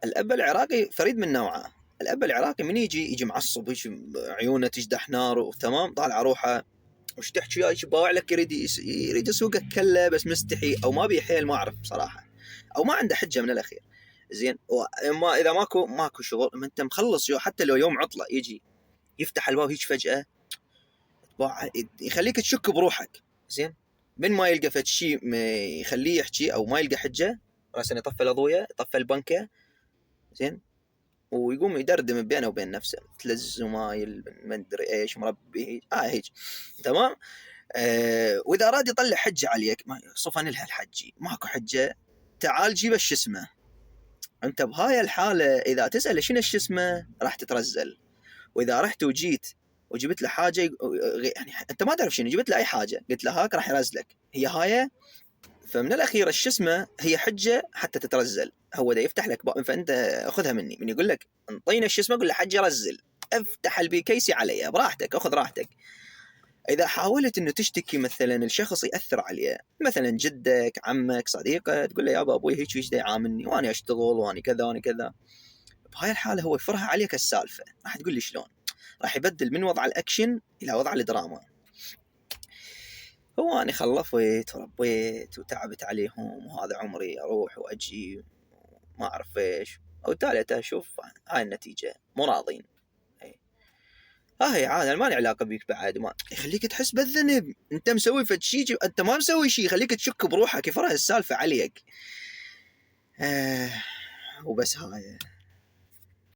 الأب العراقي فريد من نوعه. الأب العراقي من يجي معصب، يجي عيونه تجدح نار وتمام، طالع روحه وش تحكي يا باوع لك، يريد يسوقك كله بس مستحي او ما بيحيل، ما اعرف بصراحه، او ما عنده حجه من الاخير. زين، ما اذا ماكو شغل، ما انت مخلص حتى لو يوم عطله يجي يفتح الباب هيك فجاه، يخليك تشك بروحك. زين، من ما يلقى فد شيء يخليه يحكي او ما يلقى حجه، راسا يطفي الاضويه، يطفي البنكه، زين، ويقوم يدردم بينه وبين نفسه، مثل الزمايل ما ادري ايش مربي هيك، تمام. واذا اراد يطلع حجه عليك، صفن لها الحجي ماكو حجه، تعال جيب ايش اسمه. انت بهاي الحاله اذا تسال شنو ايش اسمه راح تترزل. واذا رحت وجيت وجبت له حاجه، يعني انت ما تعرف شنو، جبت له اي حاجه قلت له هاك، راح يرزلك هي هاي. فمن الاخير ايش اسمه هي حجه حتى تترزل. هو ده يفتح لك باب، فانت خذها مني، من يقول لك انطينا ايش اسمه قول له حجه رزل، افتح البيكيسي عليها براحتك، اخذ راحتك. إذا حاولت إنه تشتكي مثلا الشخص يأثر عليه، مثلا جدك، عمك، صديقك، تقول له يابا أبوي هيك ايش دا يعاملني وأنا أشتغل وأنا كذا وأنا كذا، بهاي الحالة هو يفرها عليك السالفة. راح تقول لي شلون؟ راح يبدل من وضع الأكشن إلى وضع الدراما. هو أنا خلفت وربيت وتعبت عليهم، وهذا عمري أروح وأجي ما أعرف إيش، وبالتالي أشوف هاي النتيجة، مو راضين. هي عادة ما لي علاقة بيك بعد، ما يخليك تحس بالذنب، انت مسوي فد شيء انت ما مسوي شيء، يخليك تشك بروحك، يفرها السالفة عليك. وبس هاي.